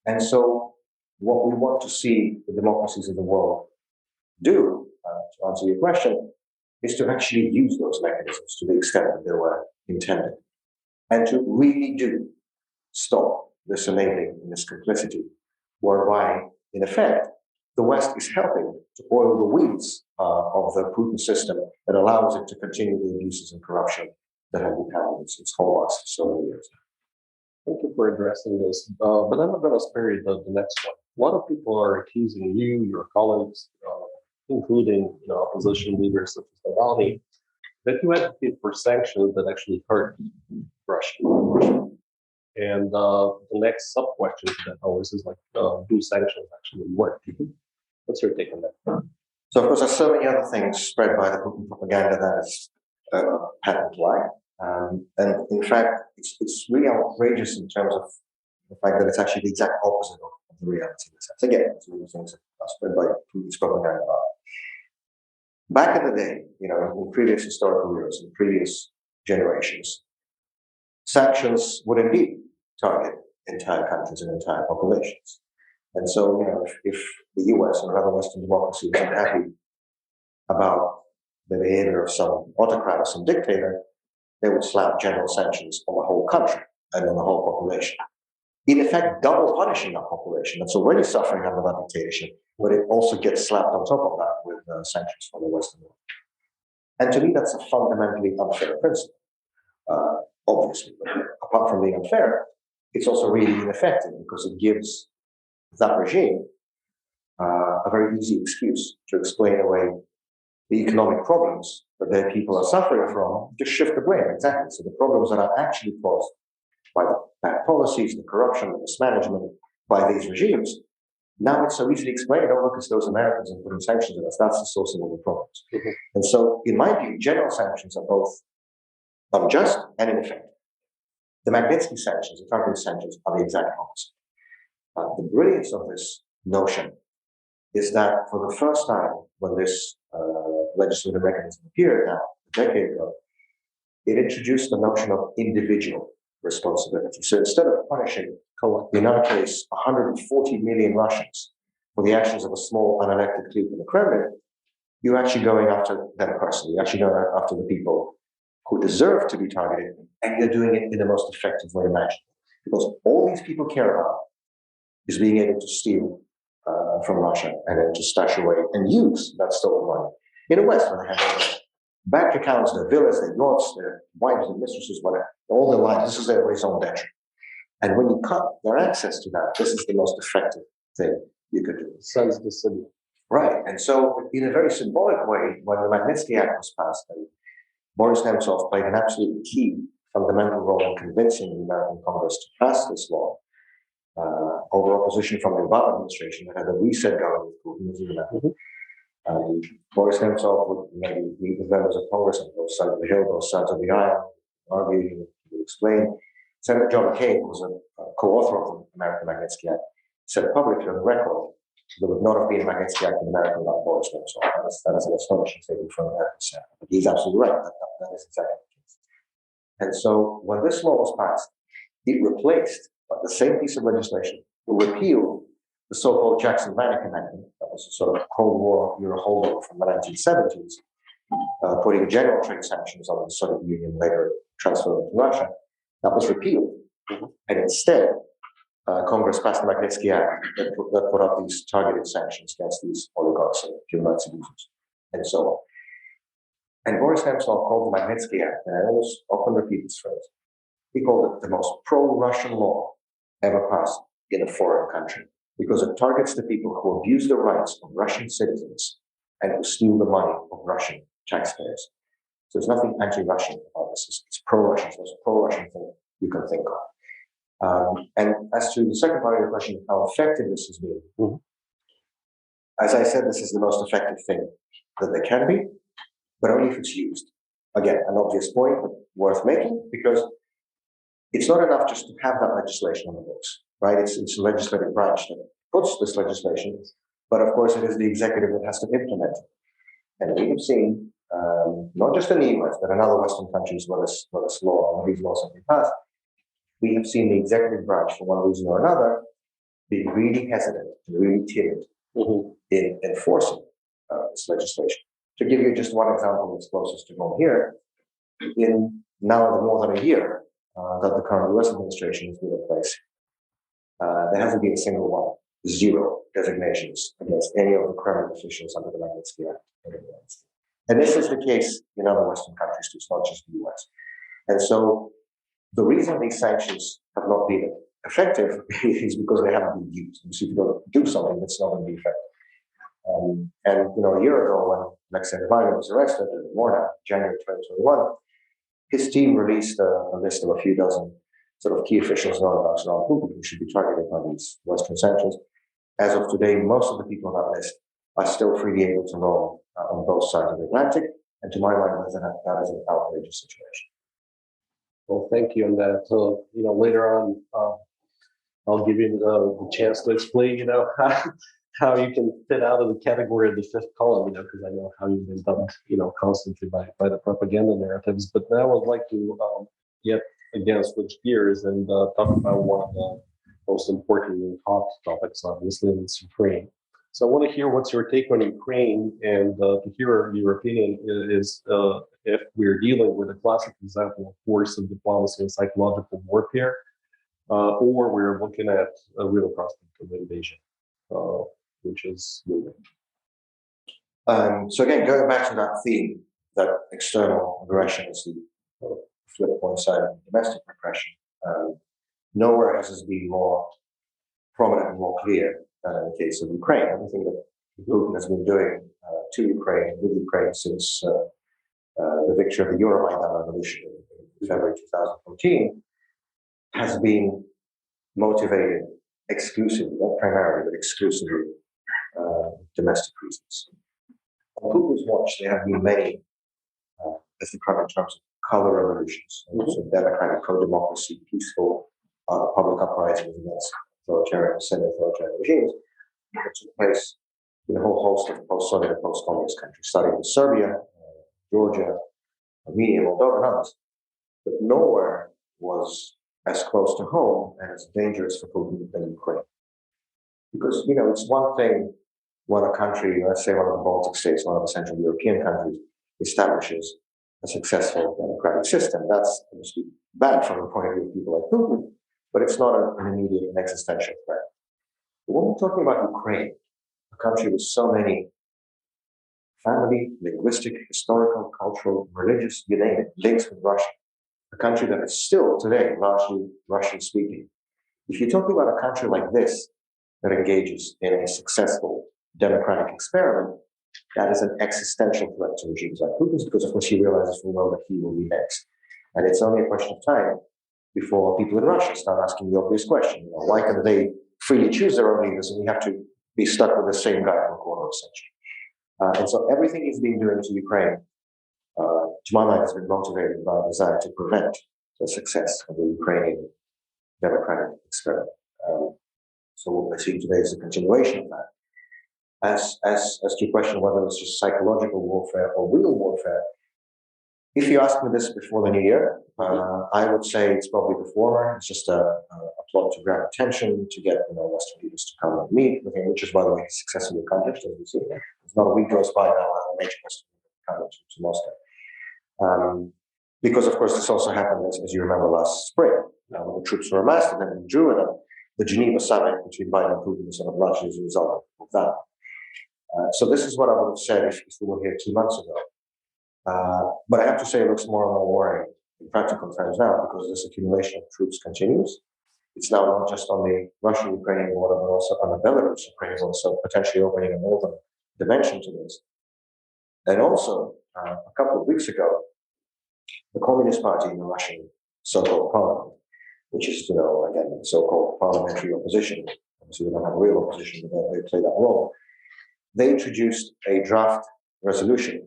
And so what we want to see the democracies of the world do, to answer your question, is to actually use those mechanisms to the extent that they were intended. And to really do stop this enabling and this complicity, whereby, in effect, the West is helping to oil the weeds of the Putin system that allows it to continue the abuses and corruption that have become its hallmarks for so many years. Thank you for addressing this. But I'm going to spare you the next one. A lot of people are accusing you, your colleagues, including opposition leaders such as Navalny, that you advocate for sanctions that actually hurt Russia. And the next sub-question to that always is like, do sanctions actually work? What's your take on that? So, of course, there's so many other things spread by the Putin propaganda that is patent lie. And in fact, it's really outrageous in terms of the fact that it's actually the exact opposite of the reality of the sense. Again, it's really things that are spread by previous propaganda. Back in the day, in previous historical years, in previous generations, sanctions would indeed target entire countries and entire populations. And so, if the US and other Western democracies are happy about the behavior of some autocrat or some dictator, they would slap general sanctions on the whole country and on the whole population. In effect, double punishing that population that's already suffering under that dictatorship, but it also gets slapped on top of that with sanctions from the Western world. And to me, that's a fundamentally unfair principle, obviously. But apart from being unfair, it's also really ineffective because it gives that regime a very easy excuse to explain away the economic problems that their people are suffering from, just shift the blame, exactly. So the problems that are actually caused by the bad policies, the corruption, the mismanagement by these regimes, now it's so easily explained, oh, look, it's those Americans and putting sanctions on us. That's the source of all the problems. Mm-hmm. And so, in my view, general sanctions are both unjust and ineffective. The Magnitsky sanctions, the targeted sanctions, are the exact opposite. The brilliance of this notion is that for the first time, when this legislative mechanism appeared now, a decade ago, it introduced the notion of individual responsibility. So instead of punishing, in our case, 140 million Russians for the actions of a small unelected clique in the Kremlin, you're actually going after them personally. You're actually going after the people who deserve to be targeted, and you're doing it in the most effective way imaginable. Because all these people care about is being able to steal from Russia and then to stash away and use that stolen money in the West, where they have their bank accounts, their villas, their yachts, their wives and mistresses, whatever, all their lives. This is their raison d'etre. And when you cut their access to that, this is the most effective thing you could do. Sounds dissimilar. Right. And so, in a very symbolic way, when the Magnitsky Act was passed, and Boris Nemtsov played an absolutely key fundamental role in convincing the American Congress to pass this law over opposition from the Obama administration that had a reset going with Putin, as you remember. Boris Nemtsov would maybe meet with members of Congress on both sides of the hill, both sides of the aisle, argue, he would explain. Senator John McCain, who was a co-author of the American Magnitsky Act, said publicly on the record there would not have been a Magnitsky Act in America without Boris Nemtsov. That is an astonishing statement from an American senator. But he's absolutely right. That is exactly the case. And so when this law was passed, it replaced the same piece of legislation, repealed the so-called Jackson-Vanik Amendment. That was a sort of Cold War era holdover from the 1970s, putting general trade sanctions on the Soviet Union, later transferred to Russia. That was repealed. Mm-hmm. And instead, Congress passed the Magnitsky Act that put up these targeted sanctions against these oligarchs and human rights abusers, and so on. And Boris Nemtsov called the Magnitsky Act, and I always often repeat this phrase, he called it the most pro-Russian law ever passed in a foreign country, because it targets the people who abuse the rights of Russian citizens and who steal the money of Russian taxpayers. So there's nothing anti-Russian about this. It's pro-Russian. So it's a pro-Russian thing you can think of. And as to the second part of your question, how effective this has been, mm-hmm. As I said, this is the most effective thing that they can be, but only if it's used. Again, an obvious point, but worth making, because it's not enough just to have that legislation on the books, right? It's a legislative branch that puts this legislation, but of course it is the executive that has to implement it. And we have seen, not just in the US, but in other Western countries where this law, or these laws have been passed, we have seen the executive branch, for one reason or another, being really hesitant and really timid mm-hmm. in enforcing this legislation. To give you just one example that's closest to home here, in now more than a year that the current US administration has been in place, there hasn't been a single one, zero designations against any of the Kremlin officials under the Magnitsky Act. And this is the case in other Western countries too, it's not just the US. And so the reason these sanctions have not been effective is because they haven't been used. And so if you don't do something, that's not going to be effective. And a year ago when Alexei Navalny was arrested, more now, January 2021, his team released a list of a few dozen sort of key officials in oligarchs around Putin who should be targeted by these Western sanctions. As of today, most of the people on that list are still freely able to roam on both sides of the Atlantic. And to my mind, that is an outrageous situation. Well, thank you on that. So, later on, I'll give you the chance to explain, how you can fit out of the category of the fifth column, because I know how you've been dumped, constantly by the propaganda narratives. But now I'd like to yet again switch gears and talk about one of the most important and hot topics, obviously, and it's Ukraine. So I want to hear what's your take on Ukraine, and to hear your opinion is if we're dealing with a classic example of force of diplomacy and psychological warfare, or we're looking at a real prospect of invasion, which is moving. So again, going back to that theme, that external aggression is the flip point side of domestic repression. Nowhere has this been more prominent and more clear than in the case of Ukraine. Everything that Putin has been doing to Ukraine, with Ukraine, since the victory of the Euromaidan revolution in February 2014, has been motivated exclusively, not primarily, but exclusively domestic reasons. On Putin's watch, there have been many, as they come in terms of color revolutions, so democratic pro-democracy, peaceful public uprisings against authoritarian, semi-authoritarian regimes that took place in a whole host of post-Soviet and post-communist countries, starting with Serbia, Georgia, Armenia, Moldova, and others. But nowhere was as close to home and as dangerous for Putin than Ukraine. Because, it's one thing when a country, let's say one of the Baltic states, one of the Central European countries, establishes a successful democratic system. That's obviously bad from the point of view of people like Putin, but it's not an immediate and existential threat. But when we're talking about Ukraine, a country with so many family, linguistic, historical, cultural, religious, you name it, links with Russia, a country that is still today largely Russian speaking. If you're talking about a country like this that engages in a successful democratic experiment, that is an existential threat to regimes like Putin's, because of course he realizes full well that he will be next. And it's only a question of time before people in Russia start asking the obvious question, why can they freely choose their own leaders and we have to be stuck with the same guy for a quarter of a century? And so everything he's been doing to Ukraine, to my mind, has been motivated by a desire to prevent the success of the Ukrainian democratic experiment. So what we're seeing today is a continuation of that. As to your question whether it's just psychological warfare or real warfare, if you asked me this before the new year, I would say it's probably the former. It's just a plot to grab attention, to get Western leaders to come and meet, which is, by the way, successfully accomplished, as we see. It's not a week goes by now a major Western leader coming to Moscow. Because, of course, this also happened, as you remember, last spring, when the troops were amassed and then withdrew, and the Geneva summit between Biden and Putin was sort of largely as a result of that. So this is what I would have said if we were here 2 months ago. But I have to say it looks more and more worrying in practical terms now, because this accumulation of troops continues. It's now not just on the Russian-Ukrainian border, but also on the Belarus-Ukrainian border, so potentially opening a northern dimension to this. And also, a couple of weeks ago, the Communist Party in the Russian so-called parliament, which is, again, the so-called parliamentary opposition, obviously they don't have a real opposition, but they play that role. They introduced a draft resolution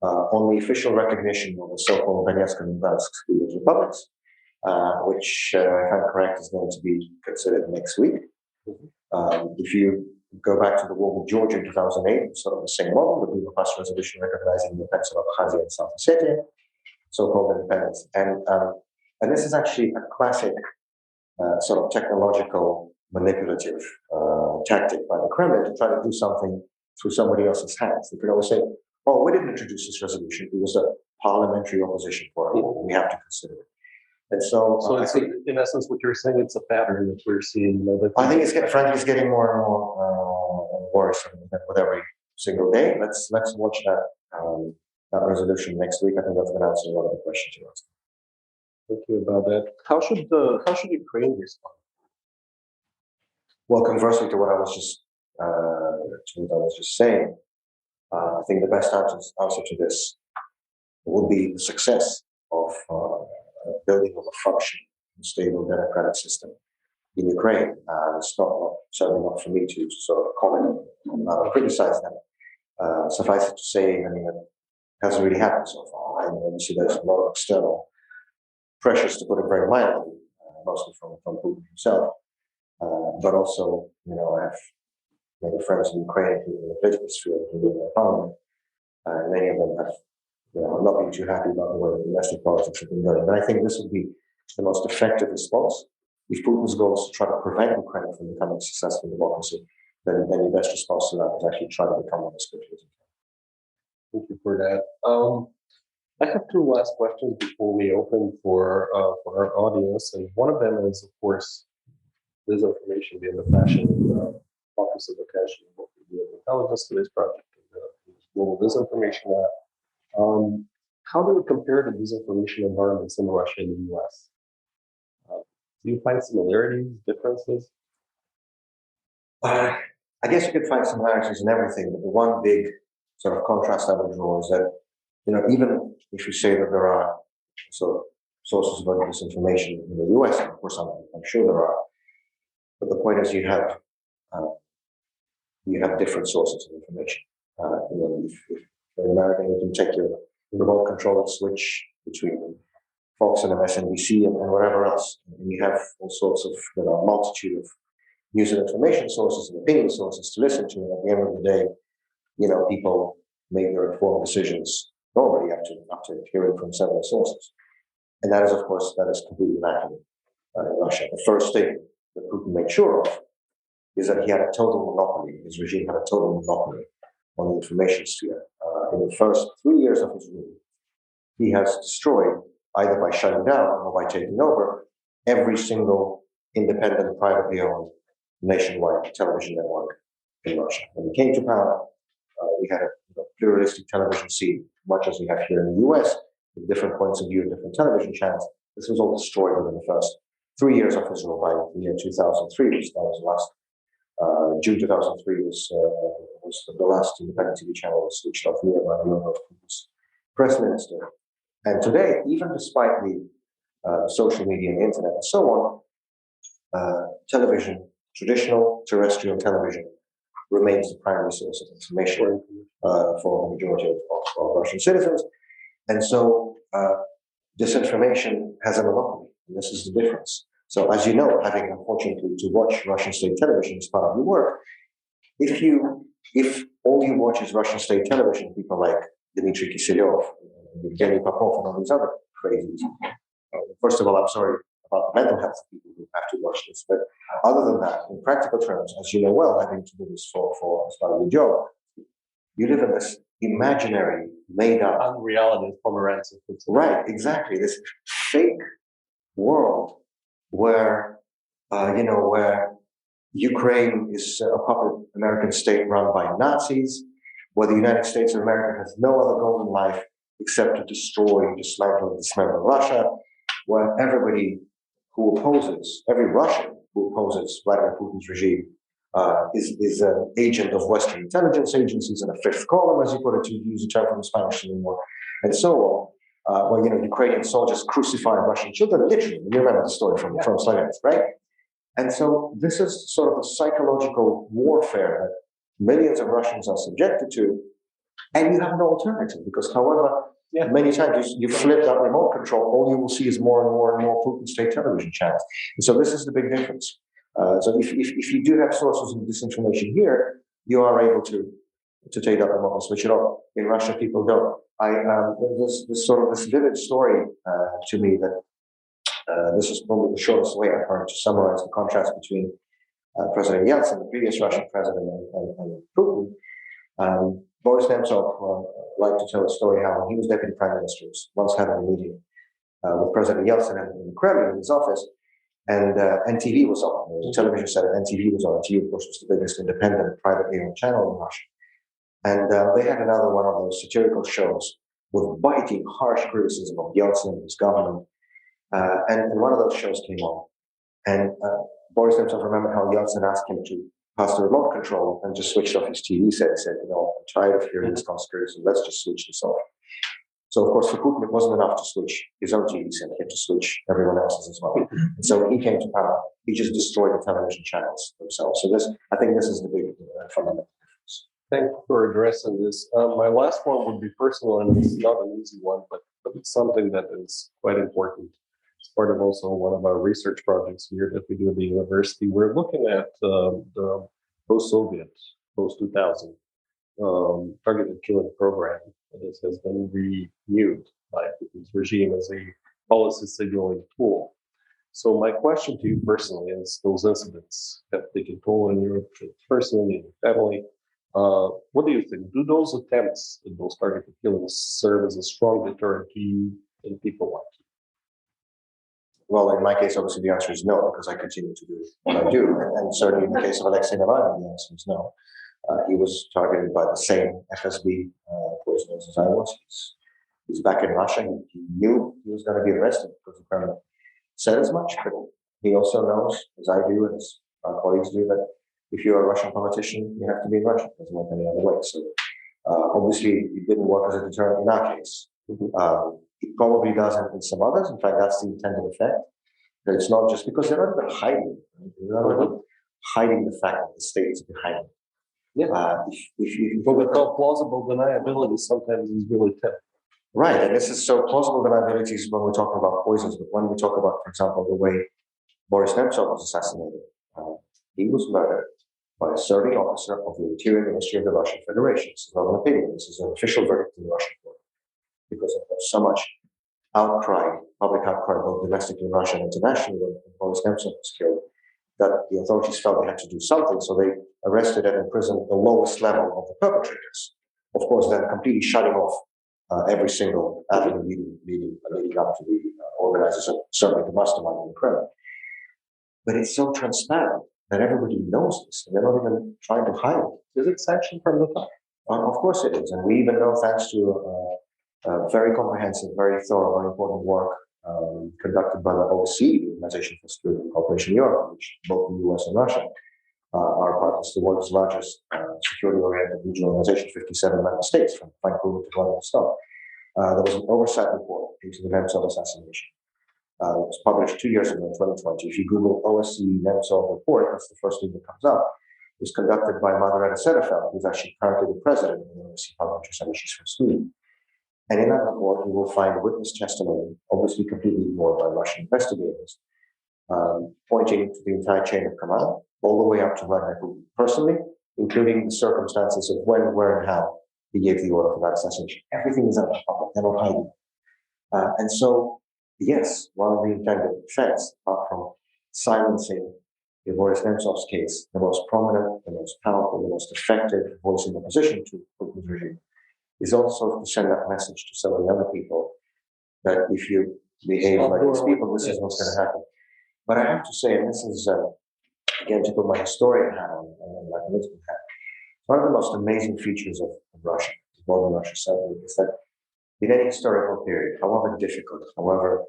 on the official recognition of the so-called Donetsk and Luhansk republics, which, if I'm correct, is going to be considered next week. If you go back to the war with Georgia in 2008, it's sort of the same model, the Duma Pass resolution recognizing the independence of Abkhazia and South Ossetia, so-called independence. And this is actually a classic sort of technological manipulative tactic by the Kremlin to try to do something through somebody else's hands. They could always say, oh, we didn't introduce this resolution. It was a parliamentary opposition for it. We have to consider it. And so it's in essence what you're saying, it's a pattern that we're seeing. I think it's getting more and more worrisome with every single day. Let's watch that resolution next week. I think that's going to answer a lot of the questions you asked. Thank you about that. How should Ukraine respond? Well, conversely to what I was just saying, I think the best answer to this would be the success of building of a functioning, stable democratic system in Ukraine. It's certainly not for me to sort of comment on that or criticize them. Suffice it to say, it hasn't really happened so far. Obviously, there's a lot of external pressures, to put it very mildly, mostly from Putin himself, but also, I have many friends in Ukraine who are in the political sphere who live in the parliament. Many of them have, not been too happy about the way the domestic politics have been going. But I think this would be the most effective response. If Putin's goal is to try to prevent Ukraine from becoming a successful democracy, then the best response to that is actually try to become one as quickly as you can. Thank you for that. I have two last questions before we open for our audience, and one of them is, of course, disinformation being the fashion focus of attention of what we do at the Intelligence Studies Project and the Global Disinformation Lab. How do we compare the disinformation environments in Russia and the US? Do you find similarities, differences? I guess you could find similarities in everything, but the one big sort of contrast I would draw is that, even if you say that there are sort of sources of disinformation in the US, and of course I'm sure there are, but the point is you have different sources of information. If you're American, you can take your remote control and switch between Fox and MSNBC and whatever else. And you have all sorts of a multitude of news and information sources and opinion sources to listen to. And at the end of the day, people make their informed decisions normally after hearing from several sources. And that is, of course, completely lacking in Russia. The first thing that Putin made sure of is that he had a total monopoly. His regime had a total monopoly on the information sphere. In the first 3 years of his rule, he has destroyed, either by shutting down or by taking over, every single independent, privately owned, nationwide television network in Russia. When he came to power, we had a pluralistic television scene, much as we have here in the US, with different points of view and different television channels. This was all destroyed within the first 3 years of his rule. By the year 2003, which that was the last, June 2003 was the last independent TV channel was switched off here by the number of Putin's press minister. And today, even despite the social media and the internet and so on, television, traditional terrestrial television, remains the primary source of information for the majority of Russian citizens. And so disinformation has a monopoly, and this is the difference. So as you know, having unfortunately to watch Russian state television as part of your work, if all you watch is Russian state television, people like Dmitry Kiselyov, Evgeny Popov, and all these other crazies. First of all, I'm sorry about the mental health of people who have to watch this. But other than that, in practical terms, as you know well, having to do this for as part of your job, you live in this imaginary, made-up unreality of Pomerantsev. Right, exactly. This fake world where where Ukraine is a puppet American state run by Nazis, where the United States of America has no other goal in life except to destroy, dismantle, and dismember Russia, where every Russian who opposes Vladimir Putin's regime is an agent of Western intelligence agencies in a fifth column, as you put it, to use a term from the Spanish Civil War, and so on. Where Ukrainian soldiers crucify Russian children, literally. You remember the story from Slaviansk, right? And so this is sort of a psychological warfare that millions of Russians are subjected to, and you have no alternative because, however many times you flip that remote control, all you will see is more and more and more Putin state television channels. And so this is the big difference. So if you do have sources of disinformation here, you are able to take that remote and switch it off. In Russia, people don't. There's this vivid story to me that this is probably the shortest way I've heard to summarize the contrast between President Yeltsin, the previous Russian president, and Putin. Boris Nemtsov liked to tell a story how when he was deputy prime minister, once having a meeting with President Yeltsin in the Kremlin in his office, and NTV was on. There was a television set, and NTV was on. NTV, of course, was the biggest independent, privately owned channel in Russia. And they had another one of those satirical shows with biting, harsh criticism of Yeltsin and his government. And one of those shows came on. And Boris Nemtsov remembered how Yeltsin asked him to pass the remote control and just switched off his TV set and said, I'm tired of hearing this conspiracy, let's just switch this off. So, of course, for Putin, it wasn't enough to switch his own TV set, he had to switch everyone else's as well. And so when he came to power, he just destroyed the television channels themselves. So I think this is the big fundamental difference. Thank you for addressing this. My last one would be personal, and it's not an easy one, but it's something that is quite important. part of also one of our research projects here that we do at the university. We're looking at the post-Soviet, post-2000 targeted killing program. This has been renewed by Putin's regime as a policy signaling tool. So my question to you personally is, those incidents have taken toll in Europe, personally, in your family. What do you think? Do those attempts at those targeted killings serve as a strong deterrent to you and people like you? Well, in my case, obviously, the answer is no, because I continue to do what I do. And certainly in the case of Alexei Navalny, the answer is no. He was targeted by the same FSB poisoners as I was. He's back in Russia. He knew he was going to be arrested because the Kremlin said as much, but he also knows, as I do and as our colleagues do, that if you're a Russian politician, you have to be in Russia. It doesn't work any other way. So obviously, it didn't work as a deterrent in our case. It probably does in some others. In fact, that's the intended effect. That it's not just because they're not even hiding. They're not even hiding the fact that the state is behind it. Yeah. But without plausible deniability, sometimes is really tough. Right, and this is so plausible deniabilities when we're talking about poisons, but when we talk about, for example, the way Boris Nemtsov was assassinated, he was murdered by a serving officer of the Interior Ministry of the Russian Federation. This is not an opinion, this is an official verdict in the Russian court. Because there's so much outcry, public outcry, both domestically in Russia and internationally, when Boris Nemtsov was killed, that the authorities felt they had to do something, so they arrested and imprisoned the lowest level of the perpetrators. Of course, then completely shutting off every single avenue leading up to the organizers and certainly the mastermind in the Kremlin. But it's so transparent that everybody knows this, and they're not even trying to hide it. Is it sanctioned from the top? Of course it is, and we even know, thanks to very comprehensive, very thorough, very important work conducted by the OSCE, the Organization for Security and Cooperation in Europe, which both the US and Russia are partners, the world's largest security-oriented regional organization, 57 member states, from Vancouver to Vladivostok. There was an oversight report into the Nemtsov assassination. It was published 2 years ago in 2020. If you Google OSCE Nemtsov report, that's the first thing that comes up. It was conducted by Margareta Cederfelt, who's actually currently the president of the OSCE Parliamentary Assembly. She's from Sweden. And in that report, you will find witness testimony, obviously completely ignored by Russian investigators, pointing to the entire chain of command, all the way up to Vladimir Putin personally, including the circumstances of when, where, and how he gave the order for that assassination. Everything is out of public, they're not hiding. And so, yes, one of the intended effects, apart from silencing, in Boris Nemtsov's case, the most prominent, the most powerful, the most effective voice in opposition to Putin's regime, is also to send that message to several younger people that if you behave like these people, this is what's going to happen. But I have to say, and this is, again, to put my historian hat on, and my political hat, one of the most amazing features of Russia, modern Russia certainly, is that in any historical period, however difficult, however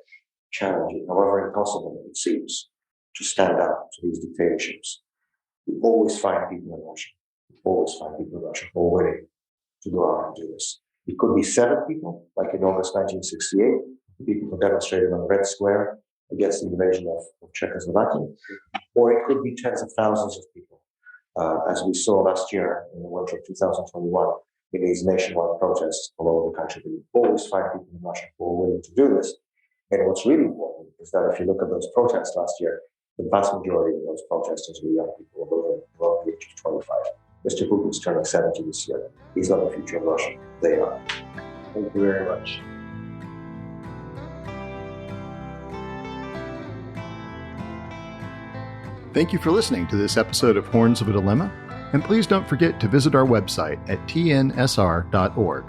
challenging, however impossible it seems to stand up to these dictatorships, we always find people in Russia. We always find people in Russia who are willing to go out and do this. It could be 7 people, like in August 1968, people who demonstrated on Red Square against the invasion of Czechoslovakia, or it could be tens of thousands of people, as we saw last year in the winter of 2021, in these nationwide protests all over the country. We always find people in Russia who are willing to do this. And what's really important is that if you look at those protests last year, the vast majority of those protesters were young people above the age of 25. Mr. Putin's turning 70 this year. He's not the future of Russia. They are. Thank you very much. Thank you for listening to this episode of Horns of a Dilemma, and please don't forget to visit our website at tnsr.org.